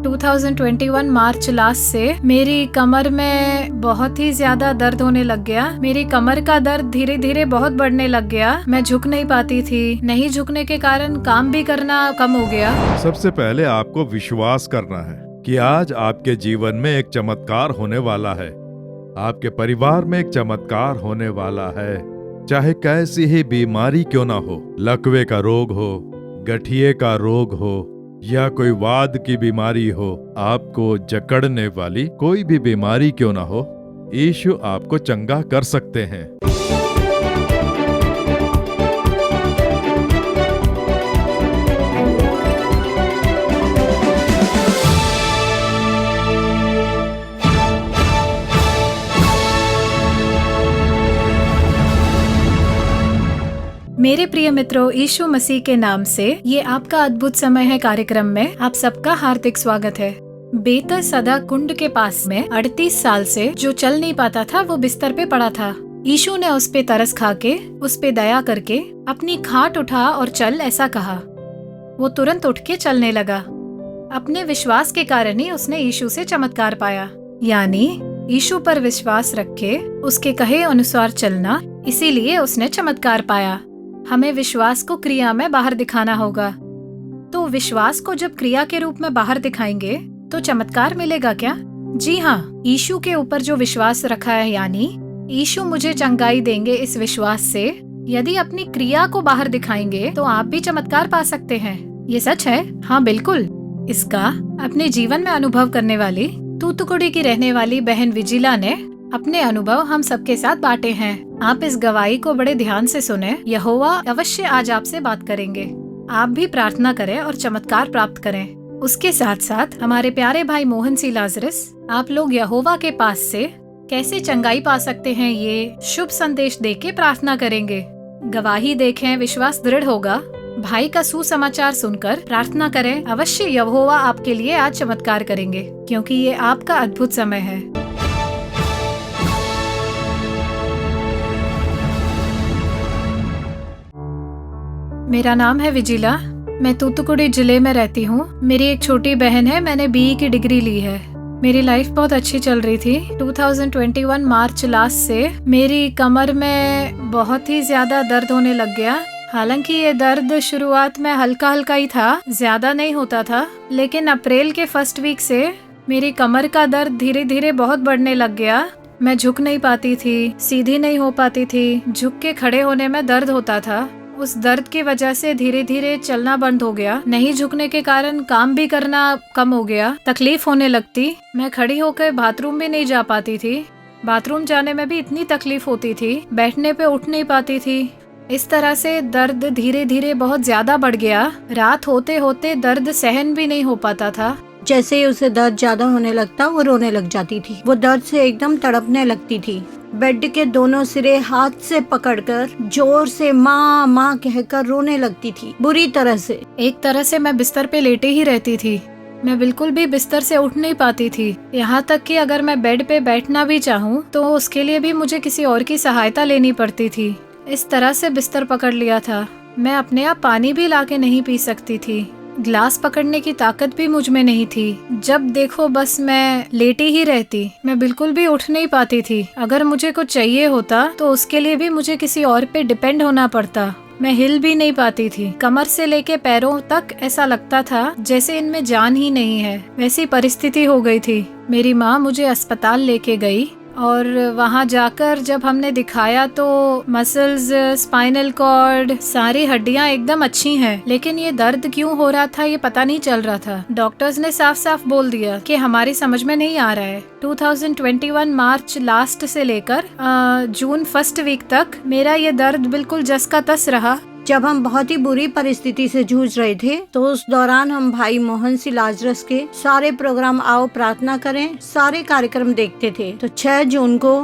2021 मार्च last से मेरी कमर में बहुत ही ज्यादा दर्द होने लग गया। मेरी कमर का दर्द धीरे धीरे बहुत बढ़ने लग गया। मैं झुक नहीं पाती थी। नहीं झुकने के कारण काम भी करना कम हो गया। सबसे पहले आपको विश्वास करना है कि आज आपके जीवन में एक चमत्कार होने वाला है। आपके परिवार में एक चमत्कार होने वाला है। चाहे कैसी ही बीमारी क्यों ना हो, लकवे का रोग हो, गठिए का रोग हो या कोई वाद की बीमारी हो, आपको जकड़ने वाली कोई भी बीमारी क्यों ना हो, यीशु आपको चंगा कर सकते हैं। मेरे प्रिय मित्रों, यीशु मसीह के नाम से ये आपका अद्भुत समय है कार्यक्रम में आप सबका हार्दिक स्वागत है। बेतसदा कुंड के पास में 38 साल से जो चल नहीं पाता था, वो बिस्तर पे पड़ा था। यीशु ने उस पे तरस खा के, उस पे दया करके अपनी खाट उठा और चल, ऐसा कहा। वो तुरंत उठ के चलने लगा। अपने विश्वास के कारण ही उसने यीशु से चमत्कार पाया, यानी यीशु पर विश्वास रख के उसके कहे अनुसार चलना, इसीलिए उसने चमत्कार पाया। हमें विश्वास को क्रिया में बाहर दिखाना होगा। तो विश्वास को जब क्रिया के रूप में बाहर दिखाएंगे तो चमत्कार मिलेगा क्या? जी हाँ, यीशु के ऊपर जो विश्वास रखा है, यानी यीशु मुझे चंगाई देंगे, इस विश्वास से यदि अपनी क्रिया को बाहर दिखाएंगे तो आप भी चमत्कार पा सकते हैं। ये सच है, हाँ बिल्कुल। इसका अपने जीवन में अनुभव करने वाली तूतुकुड़ी की रहने वाली बहन विजिला ने अपने अनुभव हम सबके साथ बांटे हैं। आप इस गवाही को बड़े ध्यान से सुने। यहोवा अवश्य आज आपसे बात करेंगे। आप भी प्रार्थना करें और चमत्कार प्राप्त करें। उसके साथ साथ हमारे प्यारे भाई मोहन सी लाजरस, आप लोग यहोवा के पास से कैसे चंगाई पा सकते हैं, ये शुभ संदेश देके प्रार्थना करेंगे। गवाही देखें, विश्वास दृढ़ होगा। भाई का सुसमाचार सुनकर प्रार्थना करें। अवश्य यहोवा आपके लिए आज चमत्कार करेंगे, क्योंकि ये आपका अद्भुत समय है। मेरा नाम है विजिला। मैं तूतुकुड़ी जिले में रहती हूँ। मेरी एक छोटी बहन है। मैंने बीई की डिग्री ली है। मेरी लाइफ बहुत अच्छी चल रही थी। 2021 मार्च लास्ट से मेरी कमर में बहुत ही ज्यादा दर्द होने लग गया। हालांकि ये दर्द शुरुआत में हल्का हल्का ही था, ज्यादा नहीं होता था, लेकिन अप्रैल के फर्स्ट वीक से मेरी कमर का दर्द धीरे धीरे बहुत बढ़ने लग गया। मैं झुक नहीं पाती थी, सीधी नहीं हो पाती थी। झुक के खड़े होने में दर्द होता था। उस दर्द की वजह से धीरे धीरे चलना बंद हो गया। नहीं झुकने के कारण काम भी करना कम हो गया। तकलीफ होने लगती। मैं खड़ी होकर बाथरूम भी नहीं जा पाती थी। बाथरूम जाने में भी इतनी तकलीफ होती थी। बैठने पे उठ नहीं पाती थी। इस तरह से दर्द धीरे धीरे बहुत ज्यादा बढ़ गया। रात होते होते दर्द सहन भी नहीं हो पाता था। जैसे ही उसे दर्द ज्यादा होने लगता, वो रोने लग जाती थी। वो दर्द से एकदम तड़पने लगती थी। बेड के दोनों सिरे हाथ से पकड़कर जोर से माँ माँ कहकर रोने लगती थी, बुरी तरह से। एक तरह से मैं बिस्तर पे लेटे ही रहती थी। मैं बिल्कुल भी बिस्तर से उठ नहीं पाती थी। यहाँ तक कि अगर मैं बेड पे बैठना भी चाहूँ तो उसके लिए भी मुझे किसी और की सहायता लेनी पड़ती थी। इस तरह से बिस्तर पकड़ लिया था। मैं अपने आप पानी भी लाके नहीं पी सकती थी। ग्लास पकड़ने की ताकत भी मुझ में नहीं थी। जब देखो बस मैं लेटी ही रहती। मैं बिल्कुल भी उठ नहीं पाती थी। अगर मुझे कुछ चाहिए होता तो उसके लिए भी मुझे किसी और पे डिपेंड होना पड़ता। मैं हिल भी नहीं पाती थी। कमर से लेके पैरों तक ऐसा लगता था जैसे इनमें जान ही नहीं है। वैसी परिस्थिति हो गई थी। मेरी माँ मुझे अस्पताल लेके गई और वहाँ जाकर जब हमने दिखाया तो मसल्स, स्पाइनल कॉर्ड, सारी हड्डियाँ एकदम अच्छी हैं, लेकिन ये दर्द क्यों हो रहा था ये पता नहीं चल रहा था। डॉक्टर्स ने साफ साफ बोल दिया कि हमारी समझ में नहीं आ रहा है। 2021 मार्च लास्ट से लेकर जून फर्स्ट वीक तक मेरा ये दर्द बिल्कुल जस का तस रहा। जब हम बहुत ही बुरी परिस्थिति से जूझ रहे थे तो उस दौरान हम भाई मोहन सी लाजरस के सारे प्रोग्राम आओ प्रार्थना करें, सारे कार्यक्रम देखते थे। तो 6 जून को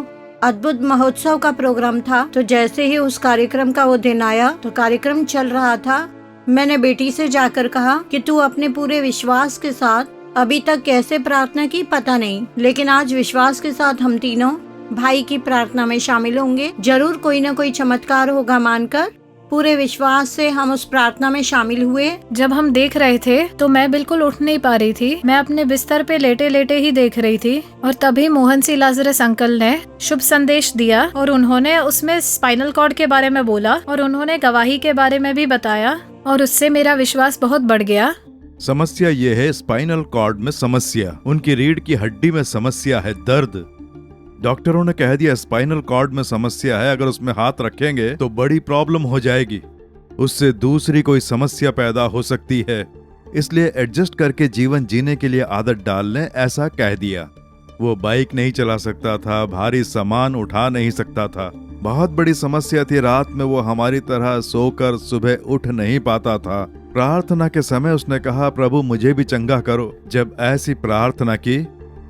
अद्भुत महोत्सव का प्रोग्राम था। तो जैसे ही उस कार्यक्रम का वो दिन आया तो कार्यक्रम चल रहा था। मैंने बेटी से जाकर कहा कि तू अपने पूरे विश्वास के साथ अभी तक कैसे प्रार्थना की पता नहीं, लेकिन आज विश्वास के साथ हम तीनों भाई की प्रार्थना में शामिल होंगे। जरूर कोई न कोई चमत्कार होगा मानकर पूरे विश्वास से हम उस प्रार्थना में शामिल हुए। जब हम देख रहे थे तो मैं बिल्कुल उठ नहीं पा रही थी। मैं अपने बिस्तर पे लेटे लेटे ही देख रही थी और तभी मोहन सी लाजरस अंकल ने शुभ संदेश दिया और उन्होंने उसमें स्पाइनल कॉर्ड के बारे में बोला और उन्होंने गवाही के बारे में भी बताया और उससे मेरा विश्वास बहुत बढ़ गया। समस्या ये है, स्पाइनल कॉर्ड में समस्या, उनकी रीढ़ की हड्डी में समस्या है, दर्द। डॉक्टरों ने कह दिया स्पाइनल कॉर्ड में समस्या है, अगर उसमें हाथ रखेंगे तो बड़ी प्रॉब्लम हो जाएगी, उससे दूसरी कोई समस्या पैदा हो सकती है, इसलिए एडजस्ट करके जीवन जीने के लिए आदत डाल लें, ऐसा कह दिया। वो बाइक नहीं चला सकता था, भारी सामान उठा नहीं सकता था, बहुत बड़ी समस्या थी। रात में वो हमारी तरह सोकर सुबह उठ नहीं पाता था। प्रार्थना के समय उसने कहा, प्रभु मुझे भी चंगा करो। जब ऐसी प्रार्थना की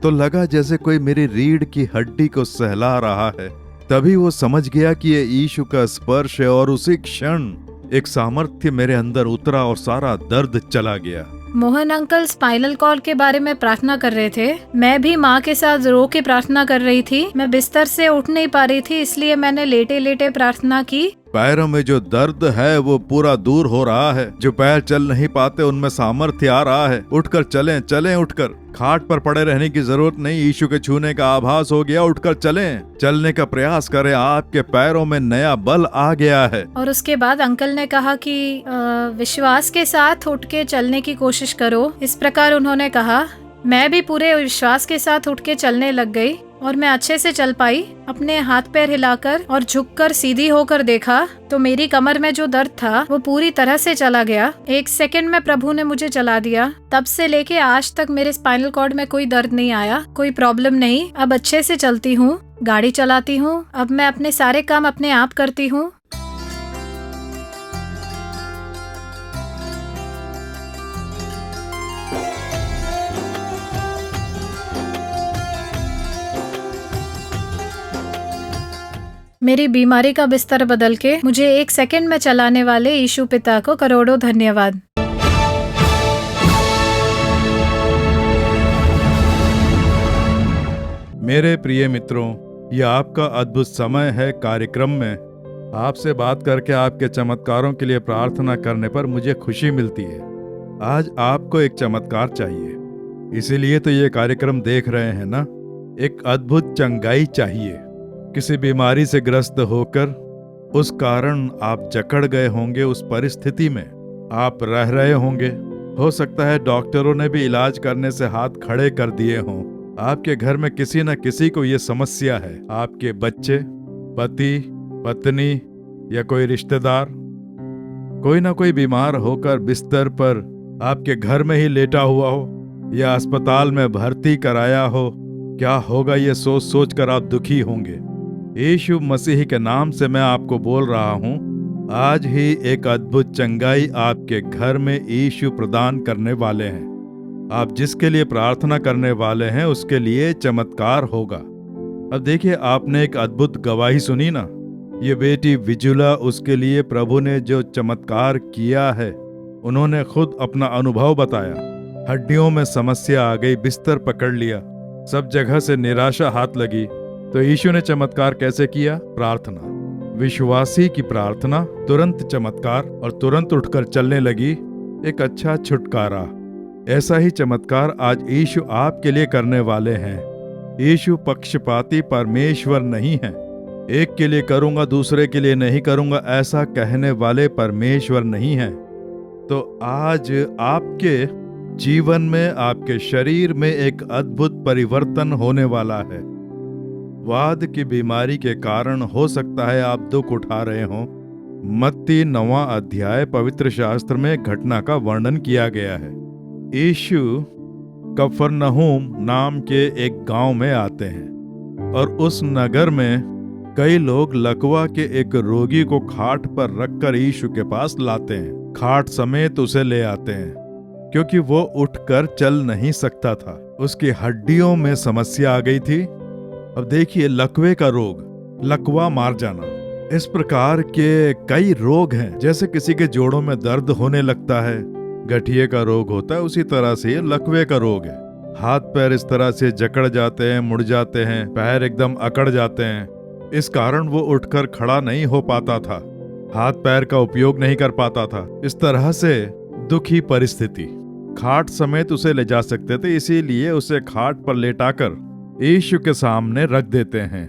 तो लगा जैसे कोई मेरी रीढ़ की हड्डी को सहला रहा है। तभी वो समझ गया कि ये यीशु का स्पर्श है और उसी क्षण एक सामर्थ्य मेरे अंदर उतरा और सारा दर्द चला गया। मोहन अंकल स्पाइनल कॉर्ड के बारे में प्रार्थना कर रहे थे। मैं भी माँ के साथ रो के प्रार्थना कर रही थी। मैं बिस्तर से उठ नहीं पा रही थी, इसलिए मैंने लेटे लेटे प्रार्थना की। पैरों में जो दर्द है वो पूरा दूर हो रहा है। जो पैर चल नहीं पाते उनमें सामर्थ्य आ रहा है। उठकर चलें, चलें उठकर। खाट पर पड़े रहने की जरूरत नहीं, यीशु के छूने का आभास हो गया। उठकर चलें, चलने का प्रयास करें, आपके पैरों में नया बल आ गया है। और उसके बाद अंकल ने कहा कि विश्वास के साथ उठ के चलने की कोशिश करो। इस प्रकार उन्होंने कहा। मैं भी पूरे विश्वास के साथ उठ के चलने लग गई और मैं अच्छे से चल पाई। अपने हाथ पैर हिलाकर और झुककर सीधी होकर देखा तो मेरी कमर में जो दर्द था वो पूरी तरह से चला गया। 1 सेकंड में प्रभु ने मुझे चला दिया। तब से लेके आज तक मेरे स्पाइनल कॉर्ड में कोई दर्द नहीं आया, कोई प्रॉब्लम नहीं। अब अच्छे से चलती हूँ, गाड़ी चलाती हूँ। अब मैं अपने सारे काम अपने आप करती हूँ। मेरी बीमारी का बिस्तर बदल के मुझे 1 सेकंड में चलाने वाले यीशु पिता को करोड़ों धन्यवाद। मेरे प्रिय मित्रों, यह आपका अद्भुत समय है कार्यक्रम में आपसे बात करके आपके चमत्कारों के लिए प्रार्थना करने पर मुझे खुशी मिलती है। आज आपको एक चमत्कार चाहिए, इसीलिए तो ये कार्यक्रम देख रहे हैं ना। एक अद्भुत चंगाई चाहिए। किसी बीमारी से ग्रस्त होकर उस कारण आप जकड़ गए होंगे, उस परिस्थिति में आप रह रहे होंगे। हो सकता है डॉक्टरों ने भी इलाज करने से हाथ खड़े कर दिए हों। आपके घर में किसी न किसी को ये समस्या है। आपके बच्चे, पति, पत्नी या कोई रिश्तेदार, कोई ना कोई बीमार होकर बिस्तर पर आपके घर में ही लेटा हुआ हो या अस्पताल में भर्ती कराया हो। क्या होगा ये सोच सोच कर आप दुखी होंगे। यीशु मसीह के नाम से मैं आपको बोल रहा हूं, आज ही एक अद्भुत चंगाई आपके घर में यीशु प्रदान करने वाले हैं। आप जिसके लिए प्रार्थना करने वाले हैं उसके लिए चमत्कार होगा। अब देखिए, आपने एक अद्भुत गवाही सुनी ना। ये बेटी विजुला, उसके लिए प्रभु ने जो चमत्कार किया है, उन्होंने खुद अपना अनुभव बताया। हड्डियों में समस्या आ गई, बिस्तर पकड़ लिया, सब जगह से निराशा हाथ लगी। तो यीशु ने चमत्कार कैसे किया? प्रार्थना। विश्वासी की प्रार्थना, तुरंत चमत्कार और तुरंत उठकर चलने लगी। एक अच्छा छुटकारा। ऐसा ही चमत्कार आज यीशु आपके लिए करने वाले हैं। यीशु पक्षपाती परमेश्वर नहीं है। एक के लिए करूंगा, दूसरे के लिए नहीं करूंगा, ऐसा कहने वाले परमेश्वर नहीं है। तो आज आपके जीवन में, आपके शरीर में एक अद्भुत परिवर्तन होने वाला है। वाद की बीमारी के कारण हो सकता है आप दुख उठा रहे हों। मत्ती 9वां अध्याय पवित्र शास्त्र में घटना का वर्णन किया गया है। यीशु कफरनहूम नाम के एक गांव में आते हैं और उस नगर में कई लोग लकवा के एक रोगी को खाट पर रखकर यीशु के पास लाते हैं। खाट समेत उसे ले आते हैं क्योंकि वो उठकर चल नहीं सकता था। उसकी हड्डियों में समस्या आ गई थी। अब देखिए, लकवे का रोग, लकवा मार जाना, इस प्रकार के कई रोग हैं। जैसे किसी के जोड़ों में दर्द होने लगता है, गठिए का रोग होता है, उसी तरह से लकवे का रोग है। हाथ पैर इस तरह से जकड़ जाते हैं, मुड़ जाते हैं, पैर एकदम अकड़ जाते हैं। इस कारण वो उठकर खड़ा नहीं हो पाता था। हाथ पैर का उपयोग नहीं कर पाता था। इस तरह से दुखी परिस्थिति, खाट समेत उसे ले जा सकते थे, इसीलिए उसे खाट पर लेटाकर यीशु के सामने रख देते हैं।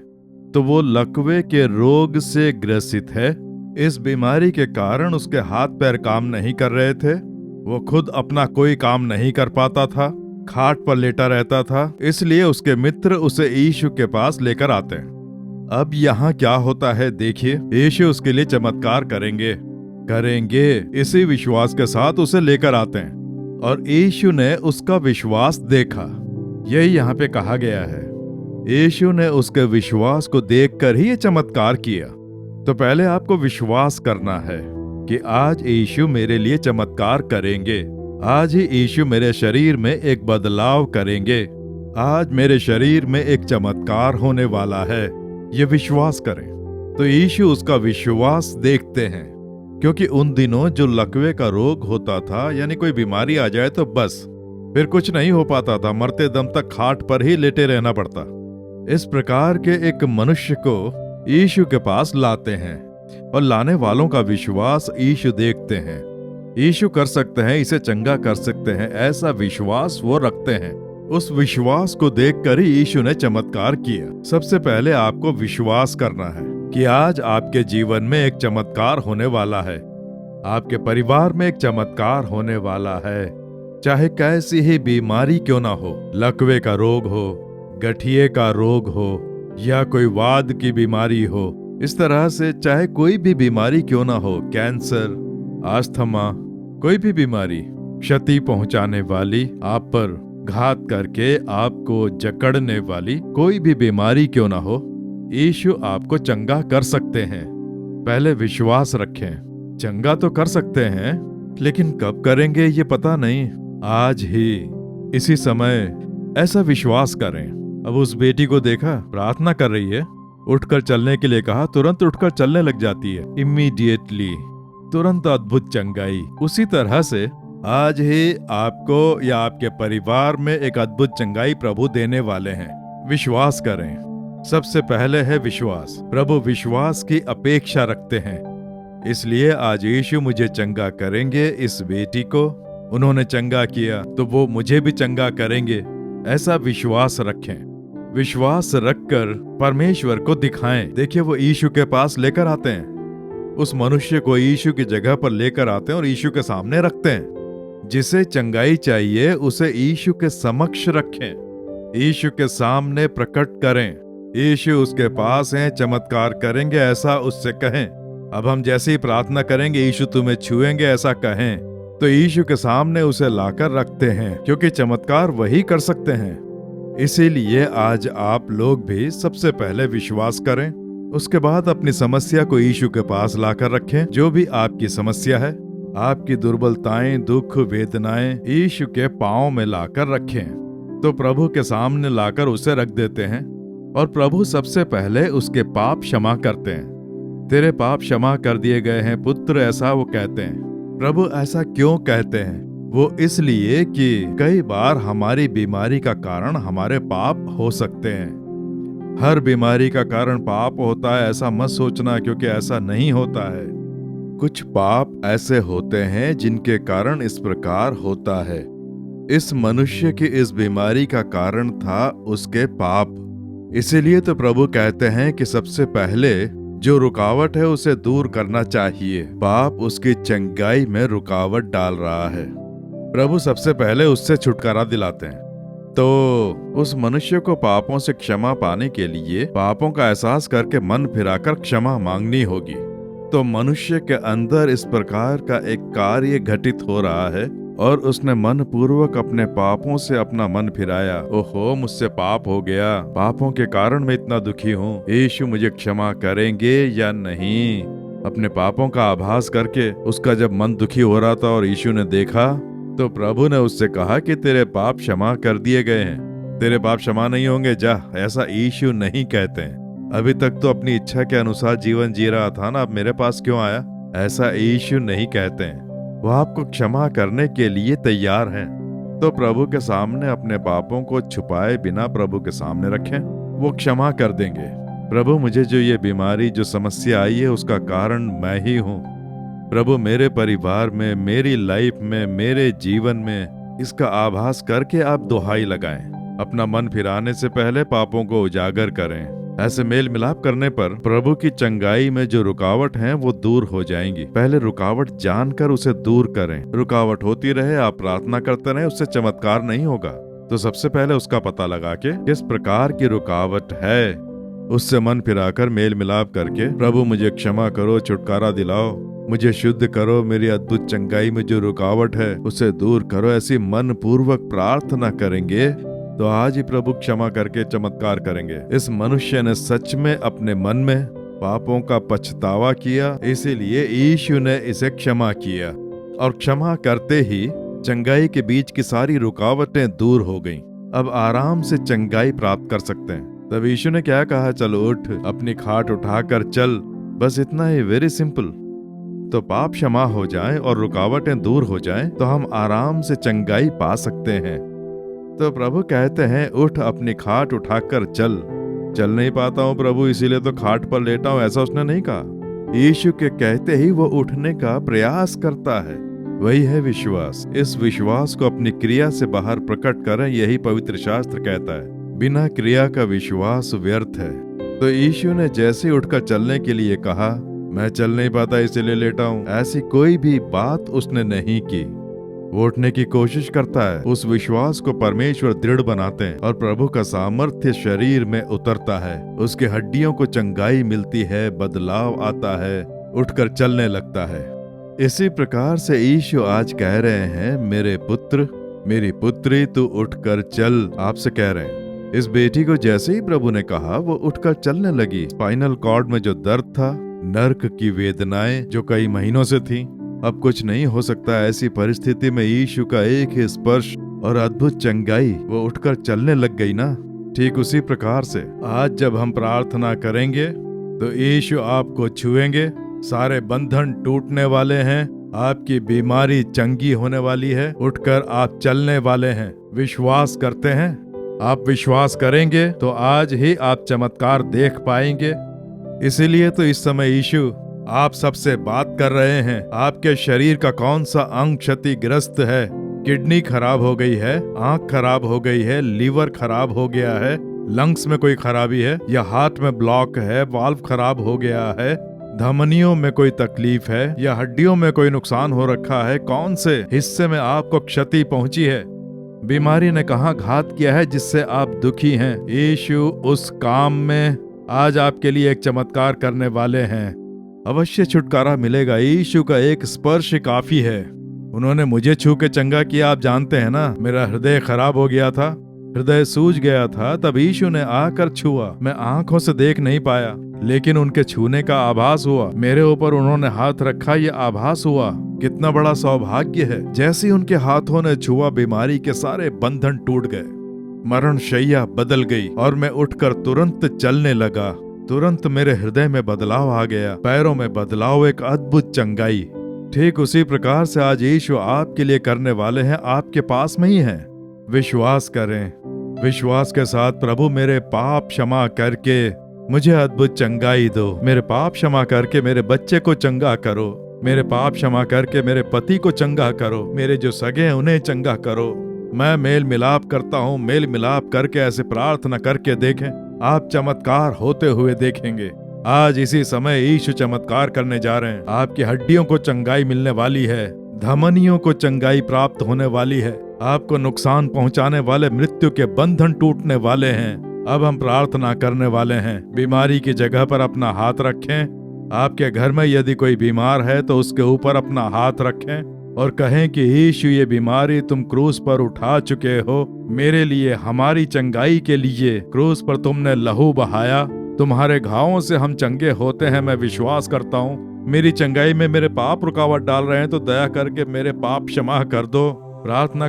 तो वो लकवे के रोग से ग्रसित है। इस बीमारी के कारण उसके हाथ पैर काम नहीं कर रहे थे, वो खुद अपना कोई काम नहीं कर पाता था, खाट पर लेटा रहता था। इसलिए उसके मित्र उसे यीशु के पास लेकर आते हैं। अब यहाँ क्या होता है देखिए, यीशु उसके लिए चमत्कार करेंगे इसी विश्वास के साथ उसे लेकर आते हैं और यीशु ने उसका विश्वास देखा। यही यहाँ पे कहा गया है, यीशु ने उसके विश्वास को देखकर ही ये चमत्कार किया। तो पहले आपको विश्वास करना है कि आज यीशु मेरे लिए चमत्कार करेंगे, आज ही यीशु मेरे शरीर में एक बदलाव करेंगे, आज मेरे शरीर में एक चमत्कार होने वाला है, ये विश्वास करें। तो यीशु उसका विश्वास देखते हैं, क्योंकि उन दिनों जो लकवे का रोग होता था, यानी कोई बीमारी आ जाए तो बस फिर कुछ नहीं हो पाता था, मरते दम तक खाट पर ही लेटे रहना पड़ता। इस प्रकार के एक मनुष्य को यीशु के पास लाते हैं और लाने वालों का विश्वास यीशु देखते हैं। यीशु कर सकते हैं, इसे चंगा कर सकते हैं, ऐसा विश्वास वो रखते हैं। उस विश्वास को देखकर ही यीशु ने चमत्कार किया। सबसे पहले आपको विश्वास करना है कि आज आपके जीवन में एक चमत्कार होने वाला है, आपके परिवार में एक चमत्कार होने वाला है। चाहे कैसी ही बीमारी क्यों ना हो, लकवे का रोग हो, गठिए का रोग हो या कोई वाद की बीमारी हो, इस तरह से चाहे कोई भी बीमारी क्यों ना हो, कैंसर, अस्थमा, कोई भी बीमारी क्षति पहुंचाने वाली, आप पर घात करके आपको जकड़ने वाली कोई भी बीमारी क्यों ना हो, यीशु आपको चंगा कर सकते हैं। पहले विश्वास रखें। चंगा तो कर सकते हैं, लेकिन कब करेंगे ये पता नहीं। आज ही इसी समय ऐसा विश्वास करें। अब उस बेटी को देखा, प्रार्थना कर रही है, उठकर चलने के लिए कहा, तुरंत उठकर चलने लग जाती है, इमीडिएटली, तुरंत अद्भुत चंगाई। उसी तरह से आज ही आपको या आपके परिवार में एक अद्भुत चंगाई प्रभु देने वाले हैं। विश्वास करें। सबसे पहले है विश्वास। प्रभु विश्वास की अपेक्षा रखते हैं, इसलिए आज यीशु मुझे चंगा करेंगे। इस बेटी को उन्होंने चंगा किया तो वो मुझे भी चंगा करेंगे, ऐसा विश्वास रखें। विश्वास रखकर परमेश्वर को दिखाएं। देखिए, वो यीशु के पास लेकर आते हैं, उस मनुष्य को यीशु की जगह पर लेकर आते हैं और यीशु के सामने रखते हैं। जिसे चंगाई चाहिए उसे यीशु के समक्ष रखें, यीशु के सामने प्रकट करें। यीशु उसके पास हैं, चमत्कार करेंगे, ऐसा उससे कहें। अब हम जैसे ही प्रार्थना करेंगे, यीशु तुम्हें छुएंगे, ऐसा कहें, तो यीशु के सामने उसे लाकर रखते हैं, क्योंकि चमत्कार वही कर सकते हैं। इसीलिए आज आप लोग भी सबसे पहले विश्वास करें, उसके बाद अपनी समस्या को यीशु के पास लाकर रखें। जो भी आपकी समस्या है, आपकी दुर्बलताएं, दुख, वेदनाएं यीशु के पांव में लाकर रखें। तो प्रभु के सामने लाकर उसे रख देते हैं और प्रभु सबसे पहले उसके पाप क्षमा करते हैं। तेरे पाप क्षमा कर दिए गए हैं पुत्र, ऐसा वो कहते हैं। प्रभु ऐसा क्यों कहते हैं? वो इसलिए कि कई बार हमारी बीमारी का कारण हमारे पाप हो सकते हैं। हर बीमारी का कारण पाप होता है ऐसा मत सोचना, क्योंकि ऐसा नहीं होता है। कुछ पाप ऐसे होते हैं जिनके कारण इस प्रकार होता है। इस मनुष्य की इस बीमारी का कारण था उसके पाप। इसीलिए तो प्रभु कहते हैं कि सबसे पहले जो रुकावट है उसे दूर करना चाहिए। पाप उसकी चंगाई में रुकावट डाल रहा है। प्रभु सबसे पहले उससे छुटकारा दिलाते हैं। तो उस मनुष्य को पापों से क्षमा पाने के लिए पापों का एहसास करके मन फिराकर क्षमा मांगनी होगी। तो मनुष्य के अंदर इस प्रकार का एक कार्य घटित हो रहा है और उसने मन पूर्वक अपने पापों से अपना मन फिराया। ओहो, मुझसे पाप हो गया, पापों के कारण मैं इतना दुखी हूँ, यीशु मुझे क्षमा करेंगे या नहीं। अपने पापों का आभास करके उसका जब मन दुखी हो रहा था और यीशु ने देखा, तो प्रभु ने उससे कहा कि तेरे पाप क्षमा कर दिए गए हैं, तेरे पाप क्षमा नहीं होंगे, जा। ऐसा यीशु नहीं कहते हैं। अभी तक तो अपनी इच्छा के अनुसार जीवन जी रहा था ना, अब मेरे पास क्यों आया? ऐसा यीशु नहीं कहते हैं। वो आपको क्षमा करने के लिए तैयार हैं। तो प्रभु के सामने अपने पापों को छुपाए बिना प्रभु के सामने रखें, वो क्षमा कर देंगे। प्रभु मुझे जो ये बीमारी, जो समस्या आई है, उसका कारण मैं ही हूँ। प्रभु मेरे परिवार में, मेरी लाइफ में, मेरे जीवन में इसका आभास करके आप दुहाई लगाएं। अपना मन फिराने से पहले पापों को उजागर करें। ऐसे मेल मिलाप करने पर प्रभु की चंगाई में जो रुकावट है वो दूर हो जाएंगी। पहले रुकावट जानकर उसे दूर करें। रुकावट होती रहे, आप प्रार्थना करते रहे, उससे चमत्कार नहीं होगा। तो सबसे पहले उसका पता लगा के किस प्रकार की रुकावट है, उससे मन फिराकर मेल मिलाप करके, प्रभु मुझे क्षमा करो, छुटकारा दिलाओ, मुझे शुद्ध करो, मेरी अद्भुत चंगाई में जो रुकावट है उसे दूर करो, ऐसी मन पूर्वक प्रार्थना करेंगे तो आज ही प्रभु क्षमा करके चमत्कार करेंगे। इस मनुष्य ने सच में अपने मन में पापों का पछतावा किया, इसीलिए यीशु ने इसे क्षमा किया और क्षमा करते ही चंगाई के बीच की सारी रुकावटें दूर हो गईं। अब आराम से चंगाई प्राप्त कर सकते हैं। तब यीशु ने क्या कहा? चलो उठ, अपनी खाट उठाकर चल। बस इतना ही, वेरी सिंपल। तो पाप क्षमा हो जाएं और रुकावटें दूर हो जाएं तो हम आराम से चंगाई पा सकते हैं। तो प्रभु कहते हैं उठ, अपनी खाट उठाकर चल। चल नहीं पाता हूँ प्रभु, इसीलिए तो खाट पर लेटा हूँ, ऐसा उसने नहीं कहा। यीशु के कहते ही वो उठने का प्रयास करता है। वही है विश्वास। इस विश्वास को अपनी क्रिया से बाहर प्रकट करें, यही पवित्र शास्त्र कहता है। बिना क्रिया का विश्वास व्यर्थ है। तो यीशु ने जैसे उठकर चलने के लिए कहा, मैं चल नहीं पाता इसलिए लेटा हूँ, ऐसी कोई भी बात उसने नहीं की। वो उठने की कोशिश करता है। उस विश्वास को परमेश्वर दृढ़ बनाते हैं और प्रभु का सामर्थ्य शरीर में उतरता है। उसके हड्डियों को चंगाई मिलती है, बदलाव आता है, उठकर चलने लगता है। इसी प्रकार से यीशु आज कह रहे हैं, मेरे पुत्र, मेरी पुत्री, तू उठकर चल। आपसे कह रहे हैं। इस बेटी को जैसे ही प्रभु ने कहा वो उठकर चलने लगी। स्पाइनल कॉर्ड में जो दर्द था, नर्क की वेदनाएं जो कई महीनों से थी, अब कुछ नहीं हो सकता। ऐसी परिस्थिति में यीशु का एक ही स्पर्श और अद्भुत चंगाई, वो उठकर चलने लग गई ना। ठीक उसी प्रकार से आज जब हम प्रार्थना करेंगे तो यीशु आपको छुएंगे। सारे बंधन टूटने वाले हैं, आपकी बीमारी चंगी होने वाली है, उठकर आप चलने वाले हैं। विश्वास करते हैं? आप विश्वास करेंगे तो आज ही आप चमत्कार देख पाएंगे। इसीलिए तो इस समय यीशु आप सबसे बात कर रहे हैं। आपके शरीर का कौन सा अंग क्षतिग्रस्त है? किडनी खराब हो गई है, आंख खराब हो गई है, लीवर खराब हो गया है, लंग्स में कोई खराबी है, या हार्ट में ब्लॉक है, वाल्व खराब हो गया है, धमनियों में कोई तकलीफ है, या हड्डियों में कोई नुकसान हो रखा है? कौन से हिस्से में आपको क्षति पहुंची है? बीमारी ने कहाँ घात किया है जिससे आप दुखी हैं? यीशु उस काम में आज आपके लिए एक चमत्कार करने वाले हैं। अवश्य छुटकारा मिलेगा। यीशु का एक स्पर्श काफी है। उन्होंने मुझे छू के चंगा किया। आप जानते हैं ना, मेरा हृदय खराब हो गया था, हृदय सूज गया था, तब यीशु ने आकर छुआ। मैं आंखों से देख नहीं पाया, लेकिन उनके छूने का आभास हुआ। मेरे ऊपर उन्होंने हाथ रखा, ये आभास हुआ। कितना बड़ा सौभाग्य है। जैसे ही उनके हाथों ने छुआ, बीमारी के सारे बंधन टूट गए, मरण शैया बदल गई और मैं उठकर तुरंत चलने लगा। तुरंत मेरे हृदय में बदलाव आ गया, पैरों में बदलाव, एक अद्भुत चंगाई। ठीक उसी प्रकार से आज यीशु आपके लिए करने वाले हैं, आपके पास में ही है। विश्वास करें। विश्वास के साथ, प्रभु मेरे पाप क्षमा करके मुझे अद्भुत चंगाई दो। मेरे पाप क्षमा करके मेरे बच्चे को चंगा करो। मेरे पाप क्षमा करके मेरे पति को चंगा करो। मेरे जो सगे हैं उन्हें चंगा करो। मैं मेल मिलाप करता हूँ। मेल मिलाप करके ऐसे प्रार्थना करके देखें, आप चमत्कार होते हुए देखेंगे। आज इसी समय यीशु चमत्कार करने जा रहे हैं। आपकी हड्डियों को चंगाई मिलने वाली है, धमनियों को चंगाई प्राप्त होने वाली है, आपको नुकसान पहुंचाने वाले मृत्यु के बंधन टूटने वाले हैं। अब हम प्रार्थना करने वाले हैं। बीमारी की जगह पर अपना हाथ रखें। आपके घर में यदि कोई बीमार है तो उसके ऊपर अपना हाथ रखें और कहें कि यीशु, ये बीमारी तुम क्रूस पर उठा चुके हो मेरे लिए, हमारी चंगाई के लिए। क्रूस पर तुमने लहू बहाया, तुम्हारे घावों से हम चंगे होते हैं। मैं विश्वास करता हूँ मेरी चंगाई में मेरे पाप रुकावट डाल रहे हैं, तो दया करके मेरे पाप क्षमा कर दो। प्रार्थना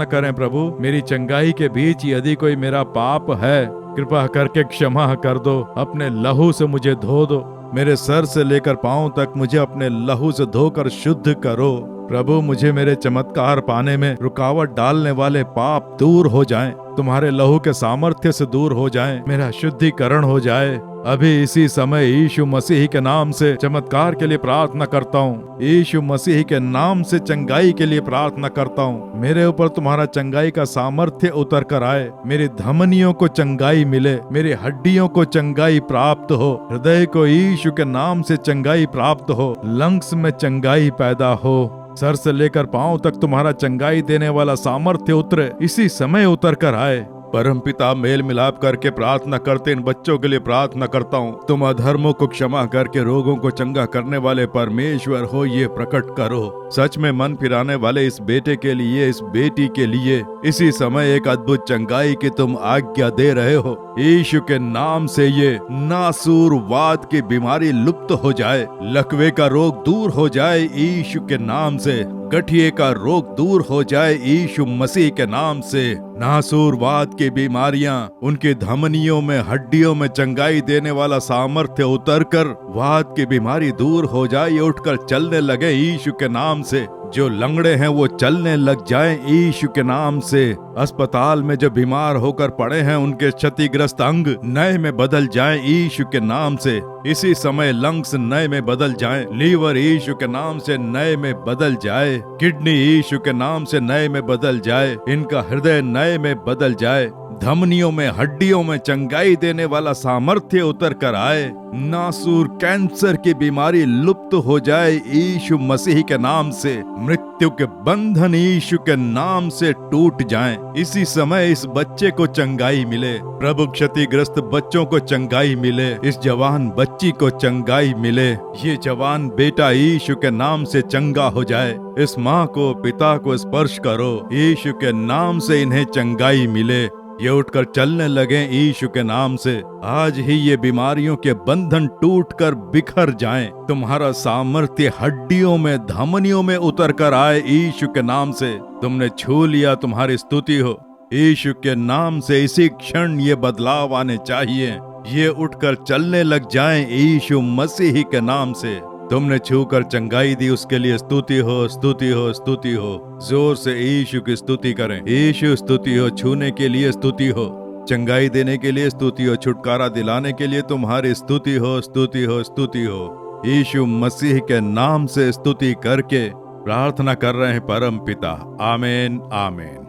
करें प्रभु, मेरी चंगाई के बीच यदि कोई मेरा पाप है, कृपा करके क्षमा कर दो। अपने लहू से मुझे धो दो। मेरे सर से लेकर पांव तक मुझे अपने लहू से धोकर शुद्ध करो। प्रभु, मुझे मेरे चमत्कार पाने में रुकावट डालने वाले पाप दूर हो जाएं, तुम्हारे लहू के सामर्थ्य से दूर हो जाएं, मेरा शुद्धिकरण हो जाए। अभी इसी समय यीशु मसीह के नाम से चमत्कार के लिए प्रार्थना करता हूँ। यीशु मसीह के नाम से चंगाई के लिए प्रार्थना करता हूँ। मेरे ऊपर तुम्हारा चंगाई का सामर्थ्य उतर कर आए। मेरी धमनियों को चंगाई मिले, मेरी हड्डियों को चंगाई प्राप्त हो, हृदय को यीशु के नाम से चंगाई प्राप्त हो, लंग्स में चंगाई पैदा हो, सर से लेकर पांव तक तुम्हारा चंगाई देने वाला सामर्थ्य उतरे, इसी समय उतर कर आए। परमपिता, मेल मिलाप करके प्रार्थना करते इन बच्चों के लिए प्रार्थना करता हूँ। तुम अधर्मों को क्षमा करके रोगों को चंगा करने वाले परमेश्वर हो, ये प्रकट करो। सच में मन फिराने वाले इस बेटे के लिए, इस बेटी के लिए इसी समय एक अद्भुत चंगाई की तुम आज्ञा दे रहे हो। यीशु के नाम से ये नासूरवाद की बीमारी लुप्त हो जाए, लकवे का रोग दूर हो जाए यीशु के नाम से, गठिए का रोग दूर हो जाए यीशु मसीह के नाम से। नासूरवाद की बीमारियां, उनकी धमनियों में, हड्डियों में चंगाई देने वाला सामर्थ्य उतरकर वाद की बीमारी दूर हो जाए, ये उठकर चलने लगे यीशु के नाम से। जो लंगड़े हैं वो चलने लग जाएं यीशु के नाम से। अस्पताल में जो बीमार होकर पड़े हैं उनके क्षतिग्रस्त अंग नए में बदल जाएं यीशु के नाम से। इसी समय लंग्स नए में बदल जाएं, लीवर यीशु के नाम से नए में बदल जाए, किडनी यीशु के नाम से नए में बदल जाए, इनका हृदय नए में बदल जाए, धमनियों में, हड्डियों में चंगाई देने वाला सामर्थ्य उतर कर आए, नासूर कैंसर की बीमारी लुप्त हो जाए यीशु मसीह के नाम से, मृत्यु के बंधन यीशु के नाम से टूट जाएं। इसी समय इस बच्चे को चंगाई मिले, प्रभु क्षतिग्रस्त बच्चों को चंगाई मिले, इस जवान बच्ची को चंगाई मिले, ये जवान बेटा यीशु के नाम से चंगा हो जाए। इस माँ को, पिता को स्पर्श करो, यीशु के नाम से इन्हें चंगाई मिले, ये उठकर चलने लगे यीशु के नाम से। आज ही ये बीमारियों के बंधन टूटकर बिखर जाएं। तुम्हारा सामर्थ्य हड्डियों में, धमनियों में उतर कर आए यीशु के नाम से। तुमने छू लिया, तुम्हारी स्तुति हो। यीशु के नाम से इसी क्षण ये बदलाव आने चाहिए। ये उठकर चलने लग जाएं यीशु मसीह के नाम से। तुमने छूकर चंगाई दी, उसके लिए स्तुति हो, स्तुति हो, स्तुति हो। जोर से यीशु की स्तुति करें। यीशु स्तुति हो, छूने के लिए स्तुति हो, चंगाई देने के लिए स्तुति हो, छुटकारा दिलाने के लिए तुम्हारी स्तुति हो, स्तुति हो, स्तुति हो। यीशु मसीह के नाम से स्तुति करके प्रार्थना कर रहे हैं परम पिता। आमीन, आमीन।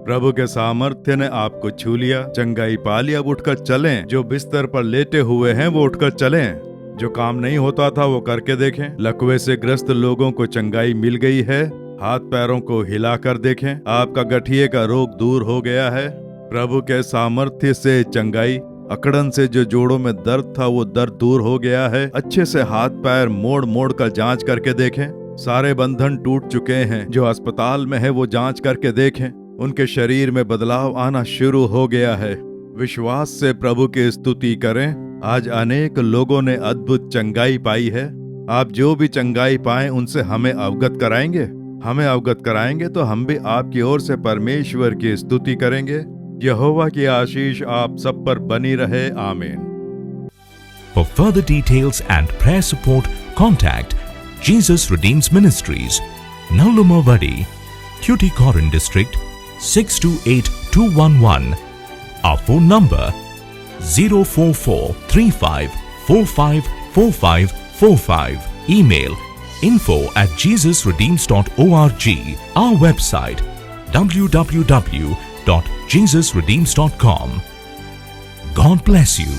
प्रभु के सामर्थ्य ने आपको छू लिया, चंगाई पा लिया। अब उठकर चलें। जो बिस्तर पर लेटे हुए हैं वो उठकर चलें। जो काम नहीं होता था वो करके देखें। लकवे से ग्रस्त लोगों को चंगाई मिल गई है। हाथ पैरों को हिलाकर देखें, आपका गठिए का रोग दूर हो गया है। प्रभु के सामर्थ्य से चंगाई। अकड़न से जो जोड़ों में दर्द था वो दर्द दूर हो गया है। अच्छे से हाथ पैर मोड़ मोड़ कर जांच करके देखें। सारे बंधन टूट चुके हैं। जो अस्पताल में है वो जांच करके देखें। उनके शरीर में बदलाव आना शुरू हो गया है। विश्वास से प्रभु की स्तुति करें। आज अनेक लोगों ने अद्भुत चंगाई पाई है। आप जो भी चंगाई पाएं उनसे हमें अवगत कराएंगे। हमें अवगत कराएंगे तो हम भी आपकी ओर से परमेश्वर की स्तुति करेंगे। यहोवा की आशीष आप सब पर बनी रहे। आमीन। For further details and prayer support, contact Jesus Redeems Ministries, Nallumavadi, Tuticorin District, 628211. Our phone number 04435454545. Email info@jesusredeems.org. Our website www.jesusredeems.com. God bless you.